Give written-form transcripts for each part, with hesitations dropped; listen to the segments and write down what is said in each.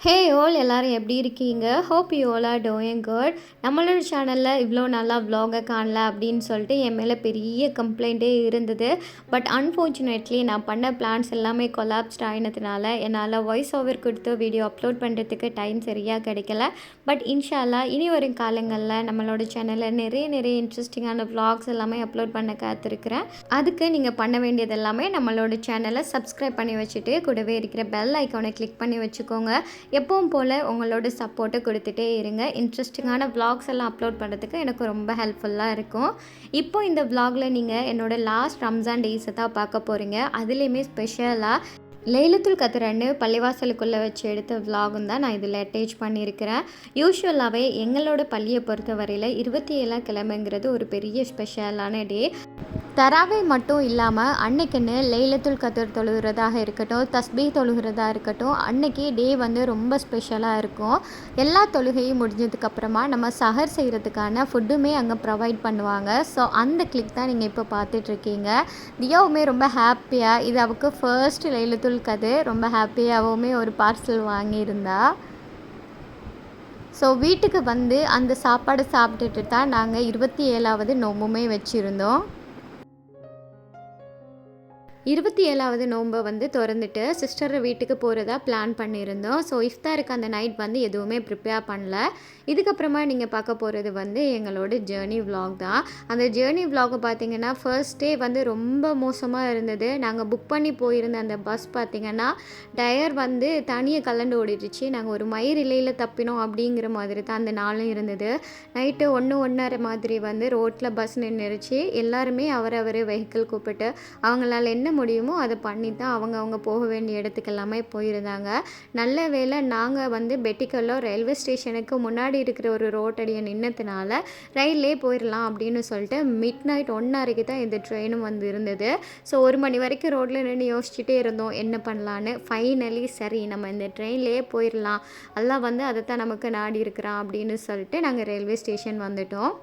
ஹே ஓல் எல்லாரும் எப்படி இருக்கீங்க? Hope you all are doing good. நம்மளோட சேனலில் இவ்வளோ நல்லா vlog காணல அப்படின்னு சொல்லிட்டு என் மேலே பெரிய கம்ப்ளைண்ட்டே இருந்தது. பட் அன்ஃபார்ச்சுனேட்லி நான் பண்ண பிளான்ஸ் எல்லாமே கொலாப்ஸ்ட் ஆகினதுனால என்னால் வாய்ஸ் ஓவர் கொடுத்து வீடியோ அப்லோட் பண்ணுறதுக்கு டைம் சரியாக கிடைக்கல. பட் இன்ஷால்லா இனி வரும் காலங்களில் நம்மளோட சேனலில் நிறைய இன்ட்ரெஸ்டிங்கான vlogs எல்லாமே அப்லோட் பண்ண காத்திருக்கிறேன். அதுக்கு நீங்கள் பண்ண வேண்டியது எல்லாமே நம்மளோட சேனலை சப்ஸ்கிரைப் பண்ணி வச்சுட்டு கூடவே இருக்கிற பெல் ஐக்கானை கிளிக் பண்ணி வச்சுக்கோங்க. எப்பவும் போல் உங்களோட சப்போர்ட்டை கொடுத்துட்டே இருங்க. இன்ட்ரெஸ்டிங்கான vlogs எல்லாம் அப்லோட் பண்ணுறதுக்கு எனக்கு ரொம்ப ஹெல்ப்ஃபுல்லாக இருக்கும். இப்போ இந்த vlogல நீங்கள் என்னோடய லாஸ்ட் ரம்ஜான் டேஸை தான் பார்க்க போகிறீங்க. அதுலேயுமே ஸ்பெஷலாக லைலத்துல் கத்ர்ன்னு பள்ளிவாசலுக்குள்ளே வச்சு எடுத்த vlogம் தான் நான் இதில் அட்டேச் பண்ணியிருக்கிறேன். யூஸ்வலாகவே எங்களோட பள்ளியை பொறுத்தவரையில் 27 கிழமைங்கிறது ஒரு பெரிய ஸ்பெஷலான டே. தராவே மட்டும் இல்லாமல் அன்னைக்குன்னு லைலத்துல் கத்ர் தொழுகிறதாக இருக்கட்டும், தஸ்பீஹ் தொழுகிறதா இருக்கட்டும், அன்னைக்கு டே வந்து ரொம்ப ஸ்பெஷலாக இருக்கும். எல்லா தொழுகையும் முடிஞ்சதுக்கப்புறமா நம்ம சஹர் செய்கிறதுக்கான ஃபுட்டுமே அங்கே ப்ரொவைட் பண்ணுவாங்க. ஸோ அந்த கிளிக் தான் நீங்கள் இப்போ பார்த்துட்ருக்கீங்க. தியாவுமே ரொம்ப ஹாப்பியாக, இது அவளுக்கு ஃபர்ஸ்ட் லைலத்துல் கத்ர், ரொம்ப ஹாப்பியாகவுமே ஒரு பார்சல் வாங்கியிருந்தா. ஸோ வீட்டுக்கு வந்து அந்த சாப்பாடு சாப்பிட்டுட்டு தான் நாங்கள் 27வது நோம்புமே வச்சுருந்தோம். 27வது நோன்பை வந்து திறந்துட்டு சிஸ்டர் வீட்டுக்கு போகிறதா பிளான் பண்ணியிருந்தோம். ஸோ இஃப்தாருக்கு அந்த நைட் வந்து எதுவுமே ப்ரிப்பேர் பண்ணல. இதுக்கப்புறமா நீங்கள் பார்க்க போகிறது வந்து எங்களோட ஜேர்னி vlog தான். அந்த ஜேர்னி vlog பார்த்திங்கன்னா ஃபர்ஸ்ட் டே வந்து ரொம்ப மோசமாக இருந்தது. நாங்கள் புக் பண்ணி போயிருந்த அந்த பஸ் பார்த்திங்கன்னா டயர் வந்து தனியாக கலண்டு ஓடிடுச்சு. நாங்கள் ஒரு மயிரிலையில் தப்பினோம் அப்படிங்கிற மாதிரி தான் அந்த நாளும் இருந்தது. நைட்டு 1:30 மாதிரி வந்து ரோட்டில் பஸ் நின்றுச்சு. எல்லாருமே அவரவர் வெஹிக்கிள் கூப்பிட்டு அவங்களால என்ன முடியுமோ அதை பண்ணி தான் அவங்க போக வேண்டிய இடத்துக்கு எல்லாமே போயிருந்தாங்க. நல்ல வேளை நாங்கள் வந்து பெட்டிக்கல்லோ ரயில்வே ஸ்டேஷனுக்கு முன்னாடி இருக்கிற ஒரு ரோட்டடியை நின்னதுனால ரயிலே போயிடலாம் அப்படின்னு சொல்லிட்டு மிட் நைட் 1:30க்கு தான் இந்த ட்ரெயினும் வந்து இருந்தது. ஸோ 1 மணி வரைக்கும் ரோட்டில் நின்று யோசிச்சுட்டே இருந்தோம் என்ன பண்ணலான்னு. ஃபைனலி சரி நம்ம இந்த ட்ரெயின்லேயே போயிடலாம், எல்லாம் வந்து அதை தான் நமக்கு நாடி இருக்கிறான் அப்படின்னு சொல்லிட்டு நாங்கள் ரயில்வே ஸ்டேஷன் வந்துட்டோம்.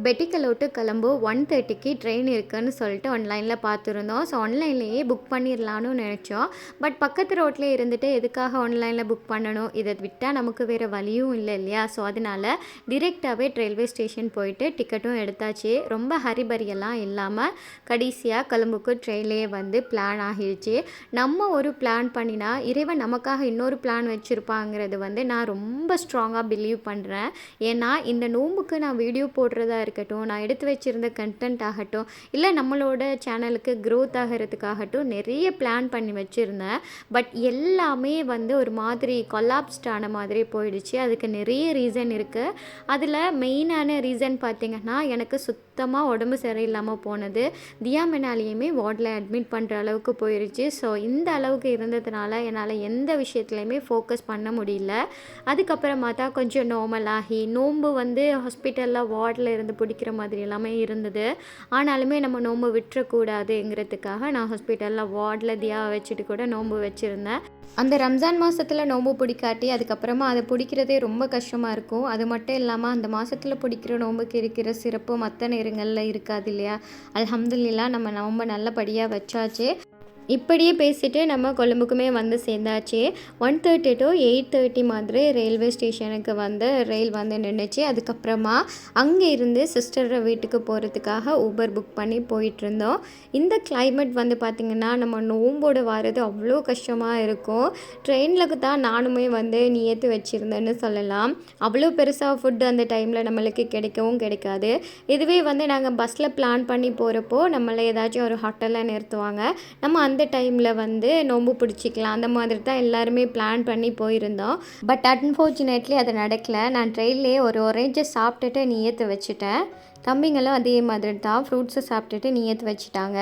பெட்டிக்கலோட்டு கிளம்பு 1:30க்கு ட்ரெயின் இருக்குதுன்னு சொல்லிட்டு ஆன்லைனில் பார்த்துருந்தோம். ஸோ ஆன்லைன்லேயே புக் பண்ணிடலான்னு நினச்சோம். பட் பக்கத்து ரோட்டில் இருந்துட்டு எதுக்காக ஆன்லைனில் புக் பண்ணணும், இதை விட்டால் நமக்கு வேறு வழியும் இல்லை இல்லையா. ஸோ அதனால் டிரெக்டாகவே ரயில்வே ஸ்டேஷன் போயிட்டு டிக்கெட்டும் எடுத்தாச்சு. ரொம்ப ஹரிபரியெல்லாம் இல்லாமல் கடைசியாக கிளம்புக்கு ட்ரெயின்லேயே வந்து பிளான் ஆகிடுச்சு. நம்ம ஒரு பிளான் பண்ணினா இறைவன் நமக்காக இன்னொரு பிளான் வச்சுருப்பாங்கிறது வந்து நான் ரொம்ப ஸ்ட்ராங்காக பிலீவ் பண்ணுறேன். ஏன்னா இந்த நோம்புக்கு நான் வீடியோ போடுறதா இருக்கட்டும், நான் எடுத்து வச்சிருந்த கண்டென்ட் ஆகட்டும், இல்லை நம்மளோட சேனலுக்கு க்ரோத் ஆகிறதுக்காகட்டும் நிறைய பிளான் பண்ணி வச்சுருந்தேன். பட் எல்லாமே வந்து ஒரு மாதிரி கொலாப்ஸ்ட் ஆன மாதிரி போயிடுச்சு. அதுக்கு நிறைய ரீசன் இருக்குது. அதில் மெயினான ரீசன் பார்த்திங்கன்னா எனக்கு சுத்தமாக உடம்பு சரியில்லாமல் போனது. தியா மெனாலியுமே வார்டில் அட்மிட் பண்ணுற அளவுக்கு போயிடுச்சு. ஸோ இந்த அளவுக்கு இருந்ததுனால என்னால் எந்த விஷயத்துலையுமே ஃபோக்கஸ் பண்ண முடியல. அதுக்கப்புறமா தான் கொஞ்சம் நார்மல் ஆகி நோன்பு வந்து ஹாஸ்பிட்டலில் வார்டில் இருந்து பிடிக்கிற மாதிரி எல்லாமே இருந்தது. ஆனாலுமே நம்ம நோன்பு விட்டுறக்கூடாதுங்கிறதுக்காக நான் ஹாஸ்பிட்டலில் வார்டில் தியாவை வச்சுட்டு கூட நோன்பு வச்சுருந்தேன். அந்த ரம்ஜான் மாதத்தில் நோன்பு பிடிக்காட்டி அதுக்கப்புறமா அதை பிடிக்கிறதே ரொம்ப கஷ்டமாக இருக்கும். அது மட்டும் இல்லாமல் அந்த மாதத்தில் பிடிக்கிற நோன்புக்கு இருக்கிற சிறப்பு மற்ற நேரங்களில் இருக்காது இல்லையா. அல்ஹம்துலில்லாஹ் நம்ம நோன்பை நல்லபடியாக வச்சாச்சு. இப்படியே பேசிட்டு நம்ம கொழும்புக்குமே வந்து சேர்ந்தாச்சு. 1:30 to 8:30 மாதிரி ரயில்வே ஸ்டேஷனுக்கு வந்து ரயில் வந்து நின்றுச்சு. அதுக்கப்புறமா அங்கே இருந்து சிஸ்டர் வீட்டுக்கு போகிறதுக்காக ஊபர் புக் பண்ணி போயிட்டுருந்தோம். இந்த கிளைமேட் வந்து பார்த்திங்கன்னா நம்ம நோம்போடு வர்றது அவ்வளோ கஷ்டமாக இருக்கும். ட்ரெயினில் தான் நானுமே வந்து நியத்து வச்சுருந்தேன்னு சொல்லலாம். அவ்வளோ பெருசாக ஃபுட்டு அந்த டைமில் நம்மளுக்கு கிடைக்கவும் கிடைக்காது. இதுவே வந்து நாங்கள் பஸ்ஸில் பிளான் பண்ணி போகிறப்போ நம்மளை ஏதாச்சும் ஒரு ஹோட்டலில் நிறுத்துவாங்க, நம்ம அந்த டைமில் வந்து நோன்பு பிடிச்சிக்கலாம். அந்த மாதிரி தான் எல்லாருமே பிளான் பண்ணி போயிருந்தோம். பட் அன்ஃபார்ச்சுனேட்லி அது நடக்கலை. நான் ட்ரெயின்லேயே ஒரு ஒரேஞ்சை சாப்பிட்டுட்டு நியத்து வச்சுட்டேன். தம்பிங்களும் அதே மாதிரி தான் ஃப்ரூட்ஸை சாப்பிட்டுட்டு நியத்து வச்சுட்டாங்க.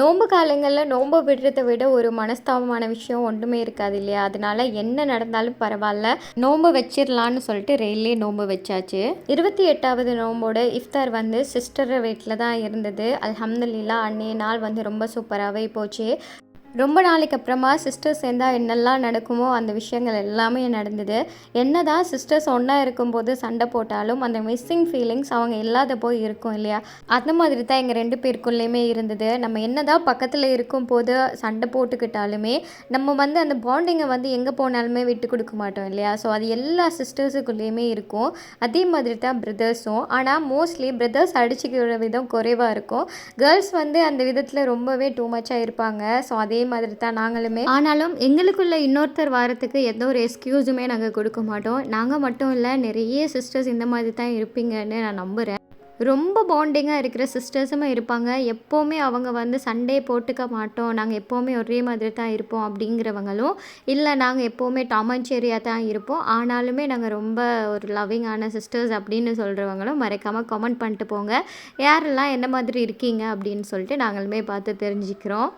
நோன்பு காலங்களில் நோன்பு விடுறதை விட ஒரு மனஸ்தாபமான விஷயம் ஒன்றுமே இருக்காது இல்லையா. அதனால என்ன நடந்தாலும் பரவாயில்ல, நோன்பு வச்சிடலான்னு சொல்லிட்டு ரயிலே நோன்பு வச்சாச்சு. 28வது நோம்போட இஃப்தார் வந்து சிஸ்டர் வீட்டில் தான் இருந்தது. அல்ஹம்துலில்லாஹ் அன்றைய நாள் வந்து ரொம்ப சூப்பராகவே போச்சு. ரொம்ப நாளைக்கு அப்புறமா சிஸ்டர்ஸ் சேர்ந்தா என்னெல்லாம் நடக்குமோ அந்த விஷயங்கள் எல்லாமே நடந்தது. என்னதான் சிஸ்டர்ஸ் ஒன்றா இருக்கும்போது சண்டை போட்டாலும் அந்த மிஸ்ஸிங் ஃபீலிங்ஸ் அவங்க இல்லாத போய் இருக்கும் இல்லையா? அந்த மாதிரி தான் எங்கள் 2 பேருக்குள்ளேயுமே இருந்தது. நம்ம என்னதான் பக்கத்தில் இருக்கும்போது சண்டை போட்டுக்கிட்டாலுமே நம்ம அந்த பாண்டிங்கை எங்கே போனாலுமே விட்டு கொடுக்க மாட்டோம் இல்லையா? ஸோ அது எல்லா சிஸ்டர்ஸுக்குள்ளேயுமே இருக்கும். அதே மாதிரி தான் பிரதர்ஸும். ஆனால் மோஸ்ட்லி பிரதர்ஸ் அடிச்சுக்கிற விதம் குறைவாக இருக்கும். கேர்ள்ஸ் அந்த விதத்தில் ரொம்பவே டூ மச்சாக இருப்பாங்க. ஸோ அதே மாதிரி தான் நாங்களுமே. ஆனாலும் எங்களுக்குள்ள இன்னொருத்தர் வாரத்துக்கு எந்த ஒரு எக்ஸ்கியூஸுமே நாங்கள் கொடுக்க மாட்டோம். நாங்கள் மட்டும் இல்லை, நிறைய சிஸ்டர்ஸ் இந்த மாதிரி தான் இருப்பீங்கன்னு நான் நம்புகிறேன். ரொம்ப பாண்டிங்காக இருக்கிற சிஸ்டர்ஸுமே இருப்பாங்க. எப்போவுமே அவங்க சண்டே போட்டுக்க மாட்டோம், நாங்கள் எப்போவுமே ஒரே மாதிரி தான் இருப்போம் அப்படிங்கிறவங்களும் இல்லை, நாங்கள் எப்போவுமே டாம் அண்ட் ஜெர்ரியாக தான் இருப்போம், ஆனாலுமே நாங்கள் ரொம்ப ஒரு லவ்விங்கான சிஸ்டர்ஸ் அப்படின்னு சொல்கிறவங்களும் மறக்காமல் கமெண்ட் பண்ணிட்டு போங்க. யாரெல்லாம் என்ன மாதிரி இருக்கீங்க அப்படின்னு சொல்லிட்டு நாங்களுமே பார்த்து தெரிஞ்சுக்கிறோம்.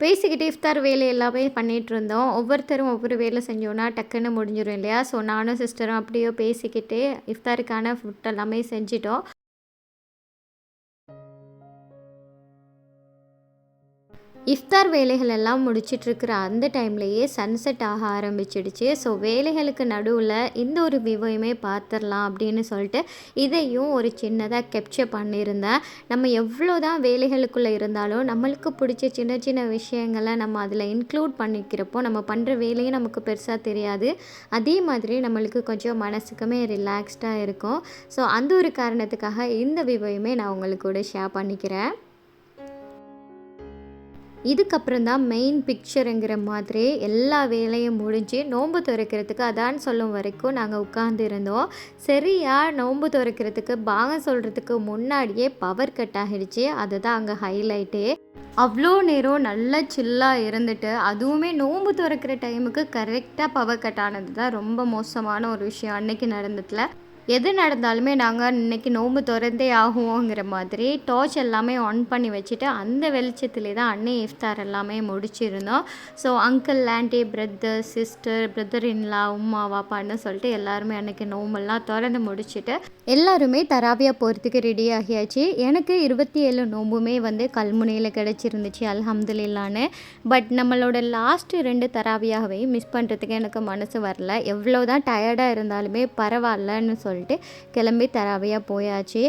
பேசிக்கிட்டு இஃப்தார் வேலை எல்லாமே பண்ணிகிட்ருந்தோம். ஒவ்வொருத்தரும் ஒவ்வொரு வேலை செஞ்சோன்னா டக்குன்னு முடிஞ்சிடும் இல்லையா? ஸோ நானும் சிஸ்டரும் அப்படியே பேசிக்கிட்டே இஃப்தாருக்கான ஃபுட் எல்லாமே செஞ்சிட்டோம். இஃப்தார் வேலைகள் எல்லாம் முடிச்சிட்ருக்கிற அந்த டைம்லேயே சன்செட் ஆக ஆரம்பிச்சிடுச்சு. ஸோ வேலைகளுக்கு நடுவில் இந்த ஒரு வியூவையுமே பார்த்துடலாம் அப்படின்னு சொல்லிட்டு இதையும் ஒரு சின்னதாக கேப்சர் பண்ணியிருந்தேன். நம்ம எவ்வளோ தான் வேலைகளுக்குள்ளே இருந்தாலும் நம்மளுக்கு பிடிச்ச சின்ன சின்ன விஷயங்களை நம்ம அதில் இன்க்ளூட் பண்ணிக்கிறப்போ நம்ம பண்ணுற வேலையும் நமக்கு பெருசாக தெரியாது. அதே மாதிரி நம்மளுக்கு கொஞ்சம் மனசுக்குமே ரிலாக்ஸ்டாக இருக்கும். ஸோ அந்த ஒரு காரணத்துக்காக இந்த வியூவையுமே நான் உங்களுக்கு கூட ஷேர் பண்ணிக்கிறேன். இதுக்கப்புறம் தான் மெயின் பிக்சருங்கிற மாதிரி எல்லா வேலையும் முடிஞ்சு நோன்பு துறக்கிறதுக்கு அதான் சொல்லும் வரைக்கும் நாங்கள் உட்கார்ந்து இருந்தோம். சரியாக நோன்பு துறக்கிறதுக்கு பாகம் சொல்கிறதுக்கு முன்னாடியே பவர் கட் ஆகிடுச்சு. அதுதான் அங்கே ஹைலைட்டே. அவ்வளோ நேரம் நல்லா சில்லாக இருந்துட்டு அதுவுமே நோன்பு துறக்கிற டைமுக்கு கரெக்டாக பவர் கட் ஆனது தான் ரொம்ப மோசமான ஒரு விஷயம் அன்னைக்கு நடந்ததில். எது நடந்தாலுமே நாங்கள் இன்றைக்கி நோன்பு திறந்தே ஆகுவோங்கிற மாதிரி டார்ச் எல்லாமே ஆன் பண்ணி வச்சுட்டு அந்த வெளிச்சத்துலேயே தான் அன்னை இஃப்தார் எல்லாமே முடிச்சிருந்தோம். So uncle, aunty, brother, sister, brother in-law, உம்மா, வாப்பான்னு சொல்லிட்டு எல்லாருமே அன்றைக்கி நோம்பெல்லாம் திறந்து முடிச்சுட்டு எல்லாருமே தராவியாக போகிறதுக்கு ரெடி ஆகியாச்சு. எனக்கு 27 நோம்புமே கல்முனையில் கிடச்சிருந்துச்சு அல்ஹம்துலில்லான்னு. பட் நம்மளோட லாஸ்ட்டு 2 தராவியாகவே மிஸ் பண்ணுறதுக்கு எனக்கு மனசு வரல. எவ்வளோ தான் டயர்டாக இருந்தாலுமே பரவாயில்லன்னு சொல்லிட்டு கிளம்பி தராவியாக போயாச்சு.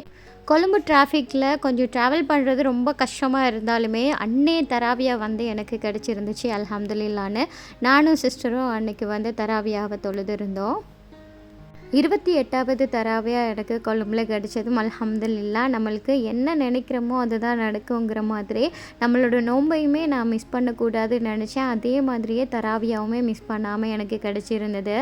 கொழும்பு டிராஃபிக்கில் கொஞ்சம் ட்ராவல் பண்ணுறது ரொம்ப கஷ்டமாக இருந்தாலுமே அன்னைய தராவியாக எனக்கு கிடச்சிருந்துச்சு அல்ஹம்துலில்லான்னு. நானும் சிஸ்டரும் அன்றைக்கி தராவியாவை தொழுதுருந்தோம். 28வது தராவியாக எனக்கு கொழும்புல கிடச்சதும் அல்ஹம்துலில்லா. நம்மளுக்கு என்ன நினைக்கிறோமோ அதுதான் நடக்குங்கிற மாதிரி நம்மளோட நோன்பையுமே நான் மிஸ் பண்ணக்கூடாதுன்னு நினச்சேன். அதே மாதிரியே தராவியாவுமே மிஸ் பண்ணாமல் எனக்கு கிடச்சிருந்தது.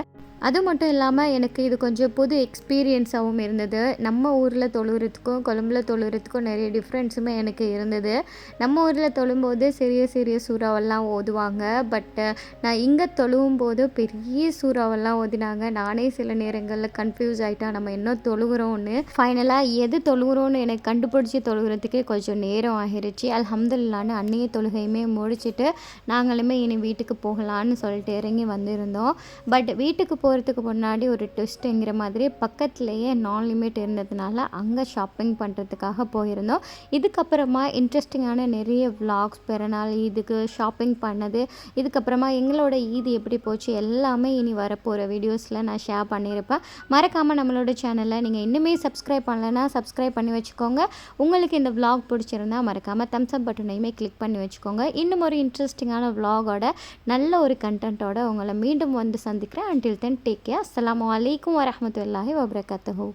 அது மட்டும் இல்லாமல் எனக்கு இது கொஞ்சம் புது எக்ஸ்பீரியன்ஸாகவும் இருந்தது. நம்ம ஊரில் தொழுகிறதுக்கும் கொழும்புல தொழுகிறதுக்கும் நிறைய டிஃப்ரென்ஸுமே எனக்கு இருந்தது. நம்ம ஊரில் தொழும்போது சிறிய சிறிய சூறாவெல்லாம் ஓதுவாங்க. பட் நான் இங்கே தொழுவும் போது பெரிய சூறாவெல்லாம் ஓதினாங்க. நானே சில நேரங்களில் கன்ஃபியூஸ் ஆகிட்டேன், நம்ம என்ன தொழுகிறோன்னு. ஃபைனலாக எது தொழுகிறோன்னு எனக்கு கண்டுபிடிச்சி தொழுகிறதுக்கே கொஞ்சம் நேரம் ஆகிருச்சு. அல்ஹம்துலில்லான்னு அன்னைய தொழுகையுமே முடிச்சுட்டு நாங்களுமே இனி வீட்டுக்கு போகலான்னு சொல்லிட்டு இறங்கி வந்திருந்தோம். பட் வீட்டுக்கு போகிறதுக்கு முன்னாடி ஒரு ட்விஸ்ட்டுங்கிற மாதிரி பக்கத்துலேயே நான் லிமிட் இருந்ததுனால அங்கே ஷாப்பிங் பண்ணுறதுக்காக போயிருந்தோம். இதுக்கப்புறமா இன்ட்ரெஸ்டிங்கான நிறைய விலாக்ஸ், பிறநாள் ஈதுக்கு ஷாப்பிங் பண்ணது, இதுக்கப்புறமா எங்களோட ஈது எப்படி போச்சு எல்லாமே இனி வரப்போகிற வீடியோஸில் நான் ஷேர் பண்ணியிருப்பேன். மறக்காமல் நம்மளோட சேனலை நீங்கள் இன்னுமே சப்ஸ்கிரைப் பண்ணலைன்னா சப்ஸ்கிரைப் பண்ணி வச்சுக்கோங்க. உங்களுக்கு இந்த விலாக் பிடிச்சிருந்தா மறக்காமல் தம்ஸ் அப் பட்டனையுமே கிளிக் பண்ணி வச்சுக்கோங்க. இன்னும் ஒரு இன்ட்ரெஸ்டிங்கான விலாகோட நல்ல ஒரு கண்டென்ட்டோட உங்களை மீண்டும் சந்திக்கிறேன். Until then take care. அஸ்ஸலாமு அலைக்கும் வரஹ்மத்துல்லாஹி வபரகாத்துஹு.